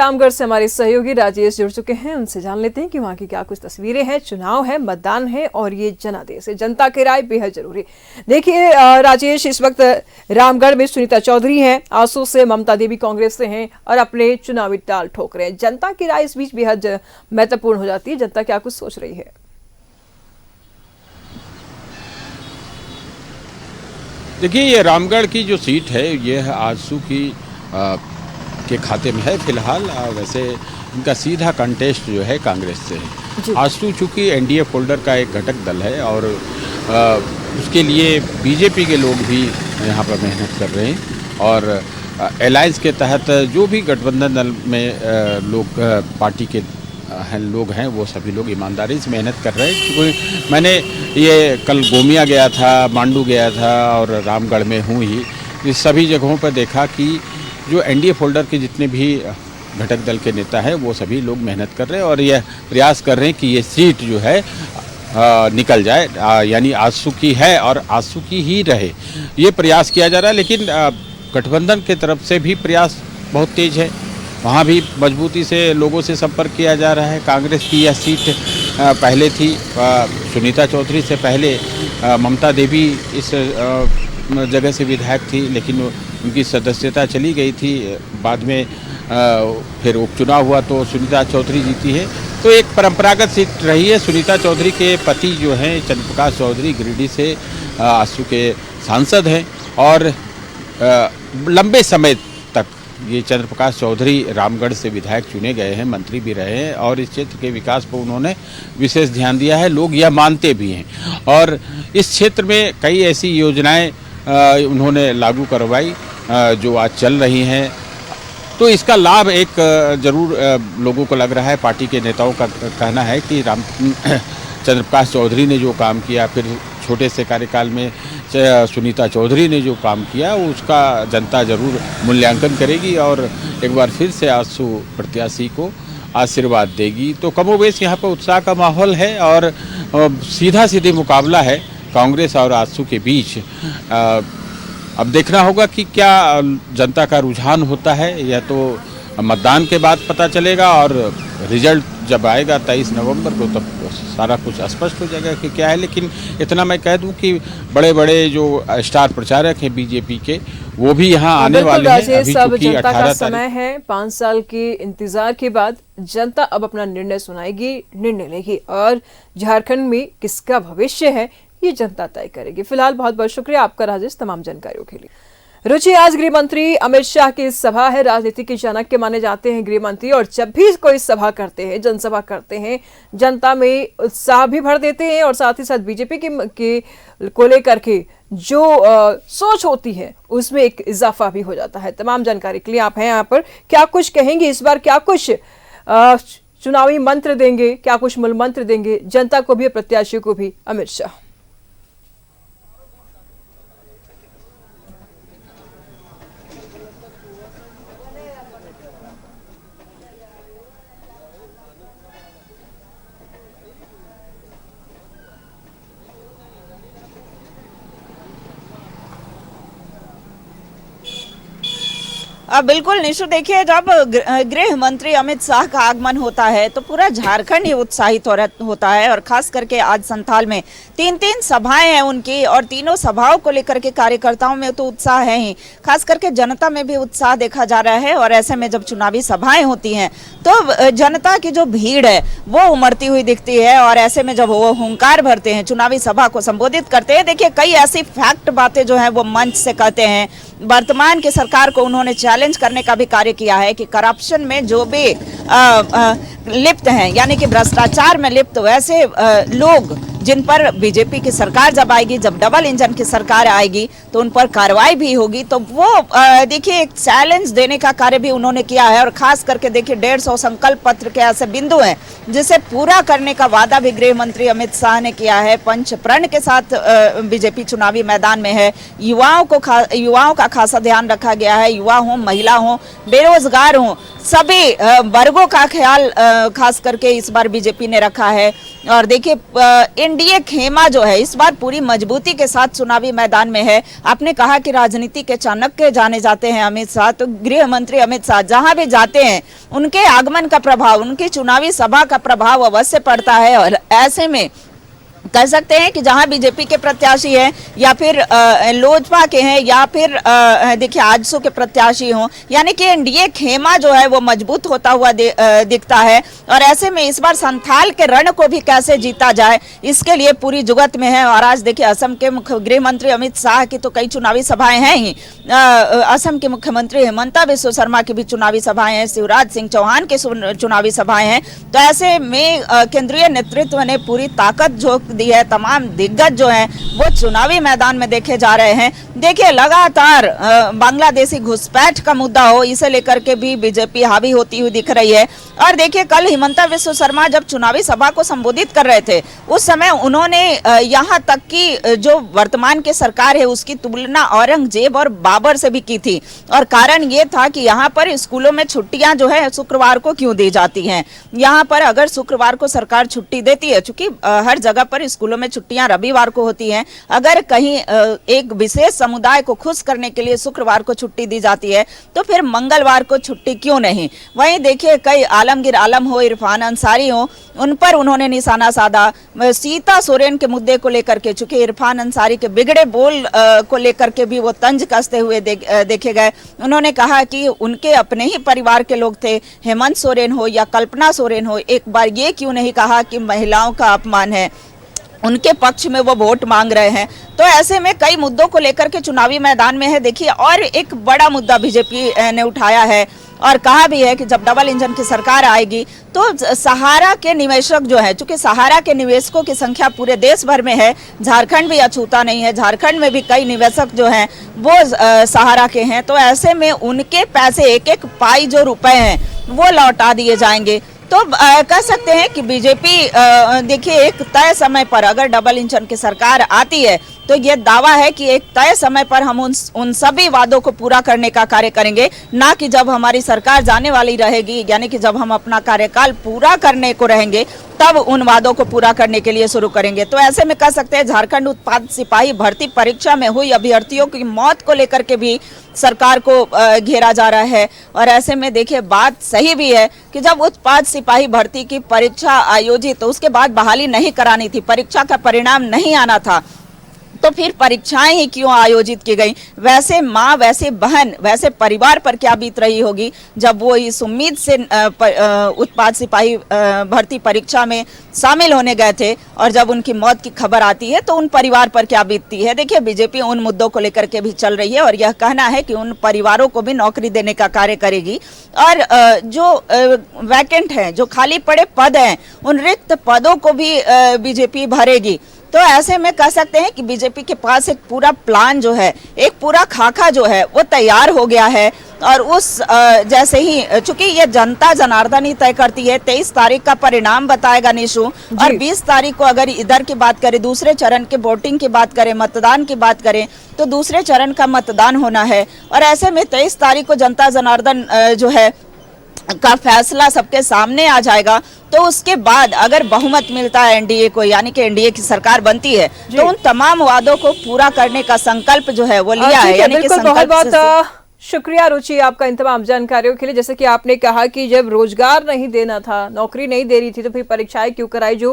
रामगढ़ से हमारे सहयोगी राजेश जुड़ चुके हैं, उनसे जान लेते हैं कि वहां की क्या कुछ तस्वीरें हैं। चुनाव है, मतदान है और ये जनादेश है, जनता की राय बेहद जरूरी। देखिए राजेश, इस वक्त रामगढ़ में सुनीता चौधरी हैं, आसू से ममता देवी कांग्रेस से हैं और अपने चुनावी ताल ठोक रहे हैं। जनता की राय इस बीच बेहद महत्वपूर्ण हो जाती है। जनता क्या कुछ सोच रही है? देखिए, ये रामगढ़ की जो सीट है ये आजसू की के खाते में है फिलहाल। वैसे इनका सीधा कंटेस्ट जो है कांग्रेस से है। आजसू चूँकि एनडीए फोल्डर का एक घटक दल है और उसके लिए बीजेपी के लोग भी यहाँ पर मेहनत कर रहे हैं और अलायंस के तहत जो भी गठबंधन दल में लोग पार्टी के लोग हैं वो सभी लोग ईमानदारी से मेहनत कर रहे हैं। क्योंकि मैंने ये कल गोमिया गया था, मांडू गया था और रामगढ़ में हूँ ही, इस सभी जगहों पर देखा कि जो एनडीए फोल्डर के जितने भी घटक दल के नेता हैं वो सभी लोग मेहनत कर रहे हैं और यह प्रयास कर रहे हैं कि ये सीट जो है निकल जाए, यानी आजसू की है और आजसू की ही रहे, ये प्रयास किया जा रहा है। लेकिन गठबंधन के तरफ से भी प्रयास बहुत तेज है, वहाँ भी मजबूती से लोगों से संपर्क किया जा रहा है। कांग्रेस की यह सीट पहले थी, सुनीता चौधरी से पहले ममता देवी इस जगह से विधायक थी, लेकिन उनकी सदस्यता चली गई थी। बाद में फिर उपचुनाव हुआ तो सुनीता चौधरी जीती है। तो एक परंपरागत सीट रही है। सुनीता चौधरी के पति जो हैं चंद्रप्रकाश चौधरी गिरिडीह से आजसू के सांसद हैं और लंबे समय तक ये चंद्रप्रकाश चौधरी रामगढ़ से विधायक चुने गए हैं, मंत्री भी रहे हैं और इस क्षेत्र के विकास पर उन्होंने विशेष ध्यान दिया है। लोग यह मानते भी हैं और इस क्षेत्र में कई ऐसी योजनाएं उन्होंने लागू करवाई जो आज चल रही हैं। तो इसका लाभ एक जरूर लोगों को लग रहा है। पार्टी के नेताओं का कहना है कि चंद्रप्रकाश चौधरी ने जो काम किया, फिर छोटे से कार्यकाल में सुनीता चौधरी ने जो काम किया, उसका जनता जरूर मूल्यांकन करेगी और एक बार फिर से आजसू प्रत्याशी को आशीर्वाद देगी। तो कमोबेश यहाँ पर उत्साह का माहौल है और सीधा सीधे मुकाबला है कांग्रेस और आजसू के बीच। अब देखना होगा कि क्या जनता का रुझान होता है, या तो मतदान के बाद पता चलेगा और रिजल्ट जब आएगा 23 नवंबर को तब सारा कुछ स्पष्ट हो जाएगा कि क्या है। लेकिन इतना मैं कह दूं कि बड़े बड़े जो स्टार प्रचारक हैं बीजेपी के, वो भी यहाँ आने वाले हैं। अभी सब जनता का समय है, 5 साल के इंतजार के बाद जनता अब अपना निर्णय सुनाएगी, निर्णय लेगी और झारखंड में किसका भविष्य है ये जनता तय करेगी। फिलहाल बहुत बहुत शुक्रिया आपका राजेश तमाम जानकारियों के लिए। रुचि, आज गृह मंत्री अमित शाह की सभा है। राजनीति के चाणक्य माने जाते हैं गृह मंत्री और जब भी कोई सभा करते हैं, जनसभा करते हैं, जनता में उत्साह भी भर देते हैं और साथ ही साथ बीजेपी के को लेकर के जो सोच होती है उसमें एक इजाफा भी हो जाता है। तमाम जानकारी के लिए आप हैं यहाँ पर। क्या कुछ कहेंगे इस बार, क्या कुछ चुनावी मंत्र देंगे, क्या कुछ मूल मंत्र देंगे जनता को भी, प्रत्याशियों को भी अमित शाह? बिल्कुल निशु, देखिए जब गृह मंत्री अमित शाह का आगमन होता है तो पूरा झारखंड ही उत्साहित होता है और खास करके आज संथाल में 3 सभाएं हैं उनकी और तीनों सभाओं को लेकर के कार्यकर्ताओं में तो उत्साह है ही, खास करके जनता में भी उत्साह देखा जा रहा है। और ऐसे में जब चुनावी सभाएं होती हैं तो जनता की जो भीड़ है वो उमड़ती हुई दिखती है और ऐसे में जब वो हुंकार भरते हैं, चुनावी सभा को संबोधित करते हैं, देखिए कई ऐसी फैक्ट बातें जो है वो मंच से कहते हैं। वर्तमान की सरकार को उन्होंने चैलेंज करने का भी कार्य किया है कि करप्शन में जो भी लिप्त हैं, यानी कि भ्रष्टाचार में लिप्त वैसे लोग जिन पर बीजेपी की सरकार जब आएगी, जब डबल इंजन की सरकार आएगी तो उन पर कार्रवाई भी होगी। तो वो देखिए एक चैलेंज देने का कार्य भी उन्होंने किया है और खास करके देखिए 150 संकल्प पत्र के ऐसे बिंदु हैं जिसे पूरा करने का वादा भी गृह मंत्री अमित शाह ने किया है। पंच प्रण के साथ बीजेपी चुनावी मैदान में है। युवाओं का खासा ध्यान रखा गया है। युवा हो, महिला हो, बेरोजगार हो, सभी वर्गों का ख्याल खास करके इस बार बीजेपी ने रखा है। और देखिए एनडीए खेमा जो है इस बार पूरी मजबूती के साथ चुनावी मैदान में है। आपने कहा कि राजनीति के चाणक्य जाने जाते हैं अमित शाह, तो गृह मंत्री अमित शाह जहां भी जाते हैं उनके आगमन का प्रभाव, उनकी चुनावी सभा का प्रभाव अवश्य पड़ता है। और ऐसे में कह सकते हैं कि जहां बीजेपी के प्रत्याशी हैं या फिर लोजपा के हैं या फिर देखिए आजसू के प्रत्याशी हों, यानी कि एनडीए खेमा जो है वो मजबूत होता हुआ दिखता है। और ऐसे में इस बार संथाल के रण को भी कैसे जीता जाए इसके लिए पूरी जुगत में है। और आज देखिए असम के गृह मंत्री अमित शाह की तो कई चुनावी सभाएं हैं ही, असम के मुख्यमंत्री हिमंता बिस्वा शर्मा की भी चुनावी सभाएं हैं, शिवराज सिंह चौहान की चुनावी सभाएं हैं। तो ऐसे में केंद्रीय नेतृत्व ने पूरी ताकत झोंक दी है। तमाम दिग्गज जो हैं वो चुनावी मैदान में देखे जा रहे हैं। देखिए लगातार बांग्लादेशी घुसपैठ का मुद्दा हो, इसे लेकर के भी बीजेपी हावी होती हुई दिख रही है। और देखिए कल हिमंता बिस्वा शर्मा जब चुनावी सभा को संबोधित कर रहे थे उस समय उन्होंने यहाँ तक कि जो वर्तमान की सरकार है उसकी तुलना औरंगजेब और बाबर से भी की थी। और कारण ये था कि यहाँ पर स्कूलों में छुट्टियां जो है शुक्रवार को क्यों दी जाती हैं। यहाँ पर अगर शुक्रवार को सरकार छुट्टी देती है, चूंकि हर जगह पर स्कूलों में छुट्टियां रविवार को होती हैं, अगर कहीं एक विशेष समुदाय को खुश करने के लिए शुक्रवार को छुट्टी दी जाती है तो फिर मंगलवार को छुट्टी क्यों नहीं। वहीं देखिए कई आलमगीर आलम हो, इरफान अंसारी हो, उन पर उन्होंने निशाना साधा। सीता सोरेन के मुद्दे को लेकर के, चूंकि इरफान अंसारी के बिगड़े बोल को लेकर के भी वो तंज कसते हुए देखे गए। उन्होंने कहा कि उनके अपने ही परिवार के लोग थे, हेमंत सोरेन हो या कल्पना सोरेन हो, एक बार ये क्यों नहीं कहा कि महिलाओं का अपमान है, उनके पक्ष में वो वोट मांग रहे हैं। तो ऐसे में कई मुद्दों को लेकर के चुनावी मैदान में है। देखिए और एक बड़ा मुद्दा बीजेपी ने उठाया है और कहा भी है कि जब डबल इंजन की सरकार आएगी तो सहारा के निवेशक जो है, चूंकि सहारा के निवेशकों की संख्या पूरे देश भर में है, झारखंड भी अछूता नहीं है, झारखंड में भी कई निवेशक जो हैं वो सहारा के हैं। तो ऐसे में उनके पैसे, एक एक पाई जो रुपए हैं वो लौटा दिए जाएंगे। तो कह सकते हैं कि बीजेपी देखिए एक तय समय पर अगर डबल इंजन की सरकार आती है तो ये दावा है कि एक तय समय पर हम उन सभी वादों को पूरा करने का कार्य करेंगे, ना कि जब हमारी सरकार जाने वाली रहेगी, यानी कि जब हम अपना कार्यकाल पूरा करने को रहेंगे तब उन वादों को पूरा करने के लिए शुरू करेंगे। तो ऐसे में कह सकते हैं झारखंड उत्पाद सिपाही भर्ती परीक्षा में हुई अभ्यर्थियों की मौत को लेकर के भी सरकार को घेरा जा रहा है। और ऐसे में देखिए बात सही भी है कि जब उत्पाद सिपाही भर्ती की परीक्षा आयोजित तो उसके बाद बहाली नहीं करानी थी, परीक्षा का परिणाम नहीं आना था, तो फिर परीक्षाएं ही क्यों आयोजित की गई। वैसे माँ, वैसे बहन, वैसे परिवार पर क्या बीत रही होगी जब वो इस उम्मीद से उत्पाद सिपाही भर्ती परीक्षा में शामिल होने गए थे और जब उनकी मौत की खबर आती है तो उन परिवार पर क्या बीतती है। देखिए बीजेपी उन मुद्दों को लेकर के भी चल रही है और यह कहना है कि उन परिवारों को भी नौकरी देने का कार्य करेगी। और जो वैकेंट हैं, जो खाली पड़े पद हैं, उन रिक्त पदों को भी बीजेपी भरेगी। तो ऐसे में कह सकते हैं कि बीजेपी के पास एक पूरा प्लान जो है, एक पूरा खाका जो है वो तैयार हो गया है। और उस जैसे ही, चूंकि ये जनता जनार्दन ही तय करती है, 23 तारीख का परिणाम बताएगा निशु, और 20 तारीख को अगर इधर की बात करें, दूसरे चरण के वोटिंग की बात करें, मतदान की बात करें, तो दूसरे चरण का मतदान होना है। और ऐसे में 23 तारीख को जनता जनार्दन जो है का फैसला सबके सामने आ जाएगा। तो उसके बाद अगर बहुमत मिलता है एनडीए को, यानी कि एनडीए की सरकार बनती है, तो उन तमाम वादों को पूरा करने का संकल्प जो है वो लिया है। यानी कि संकल्प शुक्रिया रुचि आपका इन तमाम जानकारियों के लिए। जैसे कि आपने कहा कि जब रोजगार नहीं देना था, नौकरी नहीं दे रही थी, तो फिर परीक्षाएं क्यों कराई। जो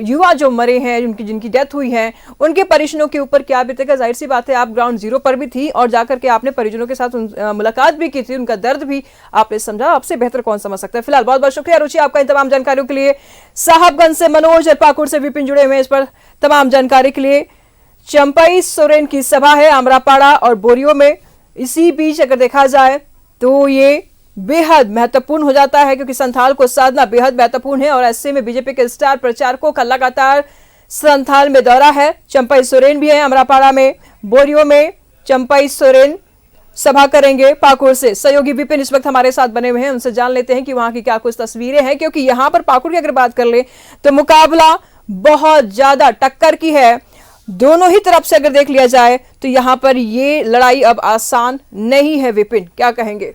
युवा जो मरे हैं, जिनकी डेथ हुई है, उनके परिजनों के ऊपर क्या बीतेगा। जाहिर सी बात है आप ग्राउंड जीरो पर भी थी और जाकर के आपने परिजनों के साथ मुलाकात भी की थी, उनका दर्द भी आपने समझा। आपसे बेहतर कौन समझ सकता है। फिलहाल बहुत बहुत शुक्रिया रुचि आपका इन तमाम जानकारियों के लिए। साहबगंज से मनोज और पाकुड़ से विपिन जुड़े हुए हैं इस पर तमाम जानकारी के लिए। चंपई सोरेन की सभा है आमरापाड़ा और बोरियो में। इसी बीच अगर देखा जाए तो ये बेहद महत्वपूर्ण हो जाता है क्योंकि संथाल को साधना बेहद महत्वपूर्ण है और ऐसे में बीजेपी के स्टार प्रचारकों का लगातार संथाल में दौरा है। चंपई सोरेन भी है अमरापाड़ा में, बोरियो में चंपई सोरेन सभा करेंगे। पाकुड़ से सहयोगी विपिन इस वक्त हमारे साथ बने हुए हैं, उनसे जान लेते हैं कि वहां की क्या कुछ तस्वीरें हैं, क्योंकि यहां पर पाकुड़ की अगर बात कर ले तो मुकाबला बहुत ज्यादा टक्कर की है। दोनों ही तरफ से अगर देख लिया जाए तो यहां पर ये लड़ाई अब आसान नहीं है। विपिन क्या कहेंगे?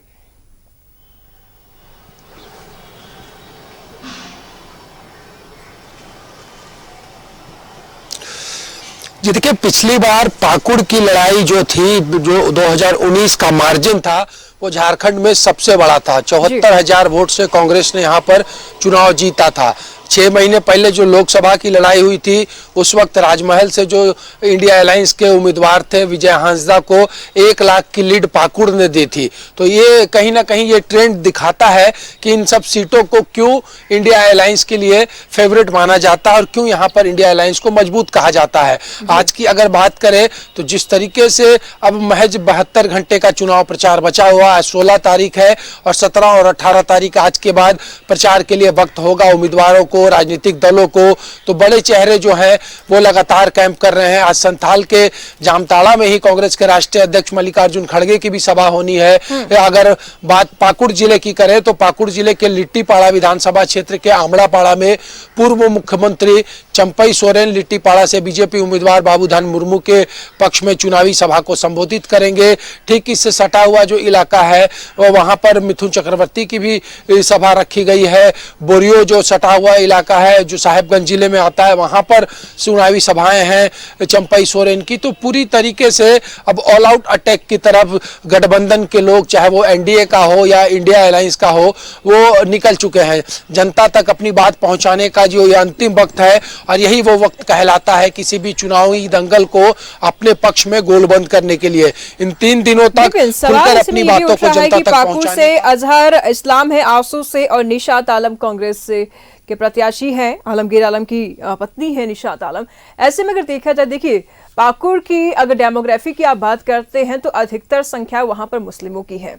जी देखिए, पिछली बार पाकुड़ की लड़ाई जो थी, जो 2019 का मार्जिन था, वो झारखंड में सबसे बड़ा था। 74,000 वोट से कांग्रेस ने यहाँ पर चुनाव जीता था। 6 महीने पहले जो लोकसभा की लड़ाई हुई थी, उस वक्त राजमहल से जो इंडिया अलायंस के उम्मीदवार थे विजय हांसदा को 1 लाख की लीड पाकुड़ ने दी थी। तो ये कहीं ना कहीं ये ट्रेंड दिखाता है कि इन सब सीटों को क्यों इंडिया अलायंस के लिए फेवरेट माना जाता है और क्यों यहाँ पर इंडिया अलायंस को मजबूत कहा जाता है। आज की अगर बात करें तो जिस तरीके से अब महज 72 घंटे का चुनाव प्रचार बचा हुआ है, 16 तारीख है और 17 और 18 तारीख आज के बाद प्रचार के लिए वक्त होगा उम्मीदवारों को, राजनीतिक दलों को। तो बड़े चेहरे जो हैं वो लगातार कैंप कर रहे हैं। आज संथाल के जामताड़ा में ही कांग्रेस के राष्ट्रीय अध्यक्ष मल्लिकार्जुन खड़गे की भी सभा होनी है। अगर बात पाकुड़ जिले की करें तो पाकुड़ जिले के लिट्टीपाड़ा विधानसभा क्षेत्र के आमड़ापाड़ा में पूर्व मुख्यमंत्री चंपई सोरेन लिट्टीपाड़ा से बीजेपी उम्मीदवार बाबूधन मुर्मू के पक्ष में चुनावी सभा को संबोधित करेंगे। ठीक इससे सटा हुआ जो इलाका है वहां पर मिथुन चक्रवर्ती की भी सभा रखी गई है। बोरियो जो सटा हुआ इलाका है जो साहेबगंज जिले में आता है, वहां पर चुनावी सभाएं हैं चंपई सोरेन की। तो पूरी तरीके से अब ऑल आउट अटैक की तरफ गठबंधन के लोग, चाहे वो एनडीए का हो या इंडिया अलायंस का हो, वो निकल चुके हैं। जनता तक अपनी बात पहुंचाने का जो ये अंतिम वक्त है और यही वो वक्त कहलाता है किसी भी चुनावी दंगल को अपने पक्ष में गोलबंद करने के लिए। इन 3 दिनों तक खुलकर अपनी बातों को जनता तक पहुंचाने। से अजहर इस्लाम है आंसू से और निशात आलम कांग्रेस से के प्रत्याशी हैं। आलमगीर आलम की पत्नी है निशात आलम। ऐसे में अगर देखा जाए, देखिए पाकुड़ की अगर डेमोग्राफी की आप बात करते हैं तो अधिकतर संख्या वहां पर मुस्लिमों की है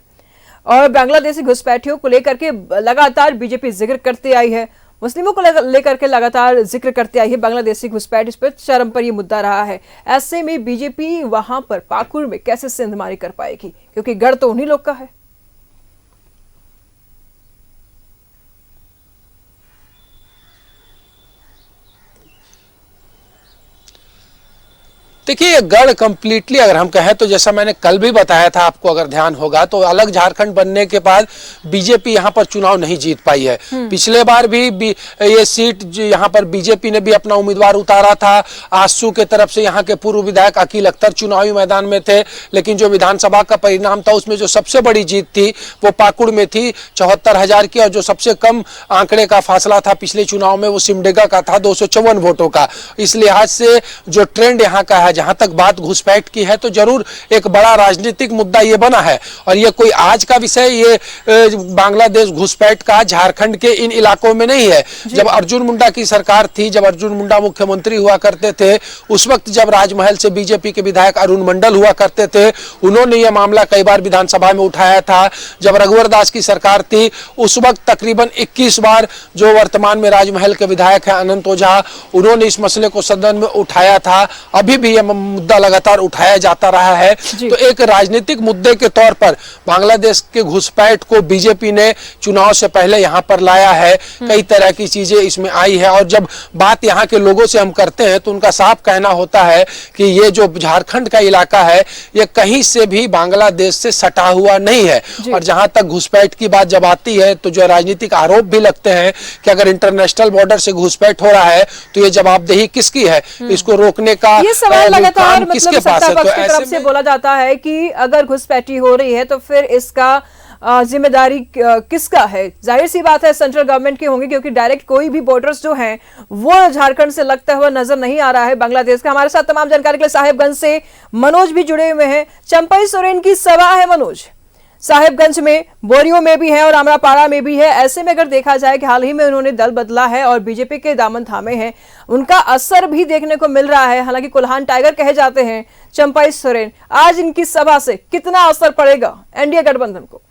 और बांग्लादेशी घुसपैठियों को लेकर के लगातार बीजेपी जिक्र करते आई है, मुस्लिमों को लेकर के लगातार जिक्र करते आई है। बांग्लादेशी घुसपैठ इस पर चरम पर ये मुद्दा रहा है। ऐसे में बीजेपी वहां पर पाकुड़ में कैसे सिंधमारी कर पाएगी, क्योंकि गढ़ तो उन्हीं लोग का है। देखिए, गढ़ कंप्लीटली अगर हम कहें तो जैसा मैंने कल भी बताया था आपको, अगर ध्यान होगा तो अलग झारखंड बनने के बाद बीजेपी यहां पर चुनाव नहीं जीत पाई है। पिछले बार भी ये सीट यहां पर बीजेपी ने भी अपना उम्मीदवार उतारा था। आसू के तरफ से यहां के पूर्व विधायक अकील अख्तर चुनावी मैदान में थे, लेकिन जो विधानसभा का परिणाम था उसमें जो सबसे बड़ी जीत थी वो पाकुड़ में थी 74,000 की, और जो सबसे कम आंकड़े का फासला था पिछले चुनाव में वो सिमडेगा का था 254 वोटों का। इस लिहाज से जो ट्रेंड यहाँ का है, जहां तक बात घुसपैठ की है, तो जरूर एक बड़ा राजनीतिक मुद्दा ये बना है। और ये कोई आज का विषय, ये बांग्लादेश घुसपैठ का झारखंड के इन इलाकों में नहीं है। जब अर्जुन मुंडा की सरकार थी, जब अर्जुन मुंडा मुख्यमंत्री हुआ करते थे, उस वक्त जब राजमहल से बीजेपी के विधायक अरुण मंडल हुआ करते थे, उन्होंने यह मामला कई बार विधानसभा में उठाया था। जब रघुवर दास की सरकार थी, उस वक्त तकरीबन 21 बार जो वर्तमान में राजमहल के विधायक है अनंत ओझा, उन्होंने इस मसले को सदन में उठाया था। अभी भी मुद्दा लगातार उठाया जाता रहा है। तो एक राजनीतिक मुद्दे के तौर पर बांग्लादेश के घुसपैठ को बीजेपी ने चुनाव से पहले यहां पर लाया है। कई तरह की चीजें इसमें आई है और जब बात यहां के लोगों से हम करते हैं तो उनका साफ कहना होता है कि ये जो झारखंड का इलाका है ये कहीं से भी बांग्लादेश से सटा हुआ नहीं है। और जहां तक घुसपैठ की बात जब आती है तो जो राजनीतिक आरोप भी लगते हैं कि अगर इंटरनेशनल बॉर्डर से घुसपैठ हो रहा है तो ये जवाबदेही किसकी है, इसको रोकने का लगातार मतलब सत्ता पक्ष की तरफ से बोला जाता है कि अगर घुसपैठी हो रही है तो फिर इसका जिम्मेदारी किसका है। जाहिर सी बात है सेंट्रल गवर्नमेंट की होंगी, क्योंकि डायरेक्ट कोई भी बॉर्डर्स जो हैं वो झारखंड से लगता हुआ नजर नहीं आ रहा है बांग्लादेश का। हमारे साथ तमाम जानकारी के लिए साहेबगंज से मनोज भी जुड़े हुए हैं। चंपई सोरेन की सभा है मनोज, साहेबगंज में, बोरियो में भी है और आमरापाड़ा में भी है। ऐसे में अगर देखा जाए कि हाल ही में उन्होंने दल बदला है और बीजेपी के दामन थामे हैं, उनका असर भी देखने को मिल रहा है। हालांकि कुल्हान टाइगर कहे जाते हैं चंपई सोरेन, आज इनकी सभा से कितना असर पड़ेगा एनडीए गठबंधन को?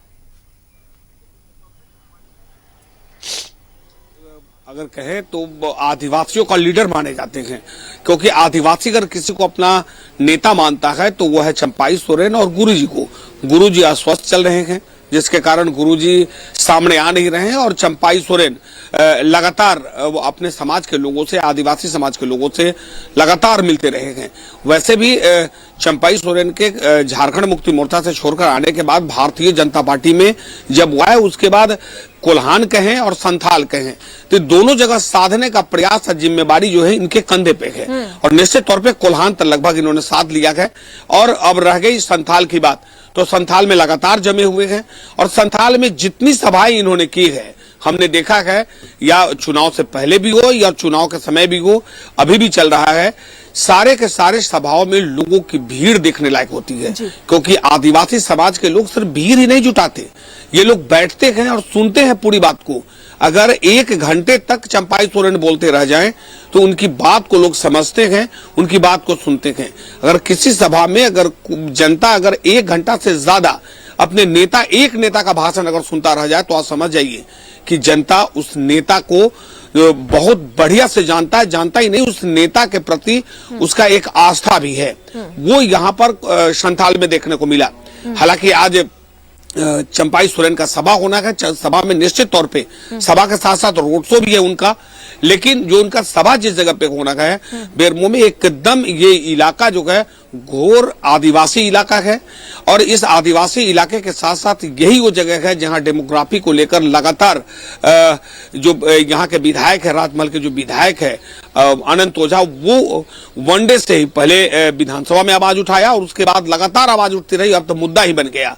अगर कहे तो आदिवासियों का लीडर माने जाते हैं, क्योंकि आदिवासी अगर किसी को अपना नेता मानता है तो वो है चंपई सोरेन। और गुरुजी को, गुरुजी अस्वस्थ चल रहे हैं, जिसके कारण गुरुजी सामने आ नहीं रहे हैं और चंपाई सोरेन लगातार वो अपने समाज के लोगों से, आदिवासी समाज के लोगों से लगातार मिलते रहे हैं। वैसे भी चंपाई सोरेन के झारखंड मुक्ति मोर्चा से छोड़कर आने के बाद भारतीय जनता पार्टी में जब वो आए, उसके बाद कोल्हान कहें और संथाल कहें, तो दोनों जगह साधने का प्रयास और जिम्मेवारी जो है इनके कंधे पे है। और निश्चित तौर पे कोल्हान तक लगभग इन्होंने साथ लिया है। और अब रह गई संथाल की बात, तो संथाल में लगातार जमे हुए हैं और संथाल में जितनी सभाएं इन्होंने की है, हमने देखा है, या चुनाव से पहले भी हो या चुनाव के समय भी हो, अभी भी चल रहा है, सारे के सारे सभाओं में लोगों की भीड़ देखने लायक होती है। क्योंकि आदिवासी समाज के लोग सिर्फ भीड़ ही नहीं जुटाते, ये लोग बैठते हैं और सुनते हैं पूरी बात को। अगर 1 घंटे तक चंपाई सोरेन बोलते रह जाएं तो उनकी बात को लोग समझते हैं, उनकी बात को सुनते हैं। अगर किसी सभा में अगर जनता अगर 1 घंटा से ज्यादा अपने नेता, एक नेता का भाषण अगर सुनता रह जाए, तो आप समझ जाइए कि जनता उस नेता को बहुत बढ़िया से जानता है। जानता ही नहीं, उस नेता के प्रति उसका एक आस्था भी है। वो यहाँ पर संथाल में देखने को मिला। हालांकि आज चंपाई सोरेन का सभा होना है, सभा में निश्चित तौर पे सभा के साथ साथ रोड शो भी है उनका, लेकिन जो उनका सभा जिस जगह पे होना है, बेरमो में एकदम ये इलाका जो है घोर आदिवासी इलाका है। और इस आदिवासी इलाके के साथ साथ यही वो जगह है जहां डेमोग्राफी को लेकर लगातार जो यहाँ के विधायक है, राजमहल के जो विधायक है अनंत ओझा, वो वनडे से ही पहले विधानसभा में आवाज उठाया और उसके बाद लगातार आवाज उठती रही, अब तो मुद्दा ही बन गया।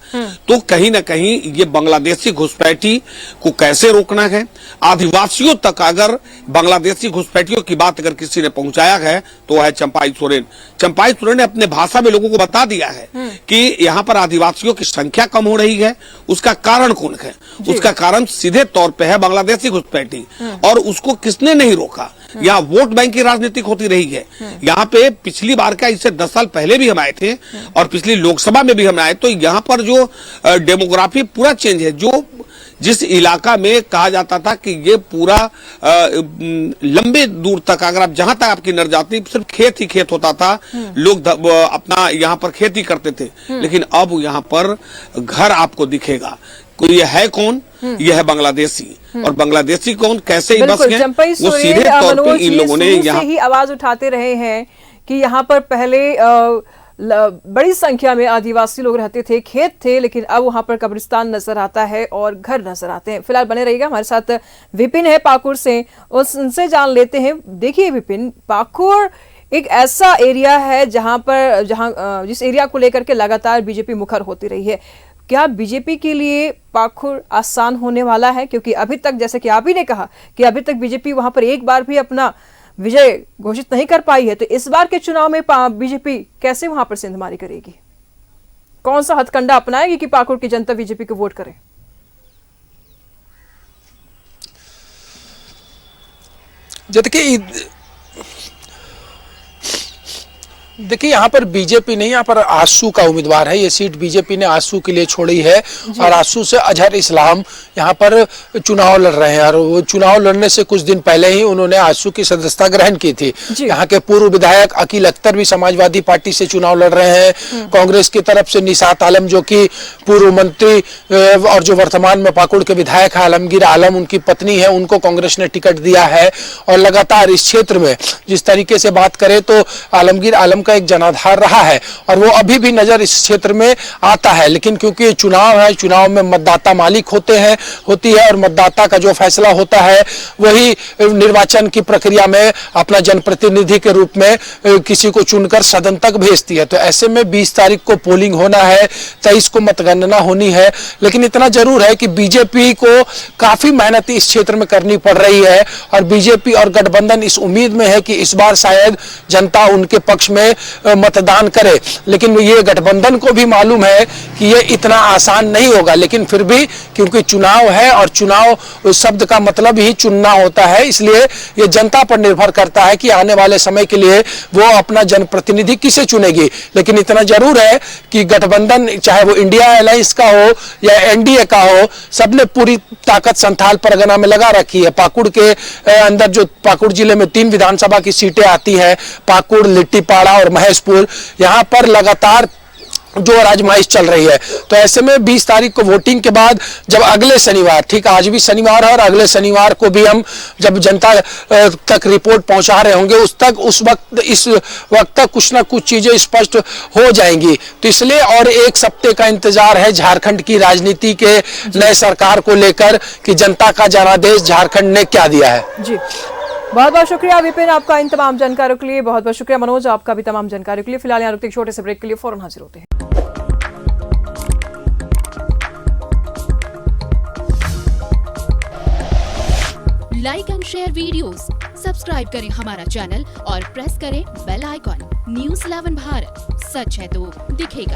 तो कहीं ना कहीं ये बांग्लादेशी घुसपैठी को कैसे रोकना है, आदिवासियों तक अगर बांग्लादेशी घुसपैठियों की बात अगर किसी ने पहुंचाया है तो है चंपाई सोरेन। चंपाई सोरेन ने अपने भाषा में लोगों को बता दिया है कि यहाँ पर आदिवासियों की संख्या कम हो रही है, उसका कारण कौन है? उसका कारण सीधे तौर पे है बांग्लादेशी घुसपैठी। और उसको किसने नहीं रोका? यहाँ वोट बैंक की राजनीति होती रही है। यहाँ पे पिछली बार का, इससे 10 साल पहले भी हम आए थे और पिछली लोकसभा में भी हम आए, तो यहाँ पर जो डेमोग्राफी पूरा चेंज है। जो जिस इलाका में कहा जाता था कि ये पूरा लंबे दूर तक, अगर आप जहां तक आपकी नजर जाती, सिर्फ खेत ही खेत होता था, लोग अपना यहाँ पर खेती करते थे, लेकिन अब यहाँ पर घर आपको दिखेगा। कोई ये है कौन? यह है बांग्लादेशी। और बांग्लादेशी कौन, कैसे ही बस गए, वो सीधे तौर पे इन लोगों ने यहाँ ही आवाज उठाते रहे हैं कि यहाँ पर पहले बड़ी संख्या में आदिवासी लोग रहते थे, खेत थे, लेकिन अब वहां पर कब्रिस्तान नजर आता है और घर नजर आते हैं। फिलहाल बने रहिएगा, हमारे साथ विपिन है पाकुड़ से, उनसे जान लेते हैं। देखिए विपिन, पाकुड़ एक ऐसा एरिया है जहां जिस एरिया को लेकर के लगातार बीजेपी मुखर होती रही है। क्या बीजेपी के लिए पाकुड़ आसान होने वाला है? क्योंकि अभी तक, जैसे कि आप ही ने कहा कि अभी तक बीजेपी वहां पर एक बार भी अपना विजय घोषित नहीं कर पाई है, तो इस बार के चुनाव में बीजेपी कैसे वहां पर सिंधमारी करेगी? कौन सा हथकंडा अपनाएगी कि पाकुड़ की जनता बीजेपी को वोट करे? देखिए यहाँ पर बीजेपी नहीं, यहाँ पर आसू का उम्मीदवार है। ये सीट बीजेपी ने आसू के लिए छोड़ी है और आसू से अजहर इस्लाम यहाँ पर चुनाव लड़ रहे हैं। और वो चुनाव लड़ने से कुछ दिन पहले ही उन्होंने आसू की सदस्यता ग्रहण की थी। यहाँ के पूर्व विधायक अकील अख्तर भी समाजवादी पार्टी से चुनाव लड़ रहे हैं। कांग्रेस की तरफ से निशात आलम, जो कि पूर्व मंत्री और जो वर्तमान में पाकुड़ के विधायक है, आलमगीर आलम उनकी पत्नी है, उनको कांग्रेस ने टिकट दिया है। और लगातार इस क्षेत्र में जिस तरीके से बात करें तो आलमगीर आलम का एक जनाधार रहा है और वो अभी भी नजर इस क्षेत्र में आता है। लेकिन क्योंकि चुनाव है, चुनाव में मतदाता मालिक होती है और मतदाता का जो फैसला होता है वही निर्वाचन की प्रक्रिया में अपना जनप्रतिनिधि के रूप में किसी को चुनकर सदन तक भेजती है। तो ऐसे में 20 तारीख को पोलिंग होना है, 23 को मतगणना होनी है। लेकिन इतना जरूर है कि बीजेपी को काफी मेहनत इस क्षेत्र में करनी पड़ रही है और बीजेपी और गठबंधन इस उम्मीद में है कि इस बार शायद जनता उनके पक्ष में मतदान करे। लेकिन ये गठबंधन को भी मालूम है कि ये इतना आसान नहीं होगा। लेकिन फिर भी क्योंकि चुनाव है और चुनाव शब्द का मतलब ही चुनना होता है, इसलिए ये जनता पर निर्भर करता है कि आने वाले समय के लिए वो अपना जनप्रतिनिधि किसे चुनेगी। लेकिन इतना जरूर है कि गठबंधन, चाहे वो इंडिया अलायंस का हो या एनडीए का हो, सबने पूरी ताकत संथाल परगना में लगा रखी है। पाकुड़ के अंदर जो पाकुड़ जिले में 3 विधानसभा की सीटें आती हैं, पाकुड़, लिट्टीपाड़ा और महेशपुर, यहाँ पर लगातार जो आजमाइश चल रही है। तो ऐसे में 20 तारीख को वोटिंग के बाद जब अगले शनिवार, ठीक आज भी शनिवार है और अगले शनिवार को भी हम जब जनता तक रिपोर्ट पहुंचा रहे होंगे इस वक्त तक कुछ ना कुछ चीजें स्पष्ट हो जाएंगी। तो इसलिए और एक सप्ताह का इंतजार है झारखंड की राजनीति के नए सरकार को लेकर कि जनता का जनादेश झारखंड ने क्या दिया है। जी, बहुत बहुत शुक्रिया विपिन आपका इन तमाम जानकारियों के लिए। बहुत बहुत शुक्रिया मनोज आपका भी तमाम जानकारियों के लिए। फिलहाल यहाँ रुकते एक छोटे से ब्रेक के लिए, फौरन हाजिर होते हैं। Like and share videos, subscribe करें हमारा चैनल और प्रेस करें बेल आइकॉन। न्यूज़ 11 भारत, सच है तो दिखेगा।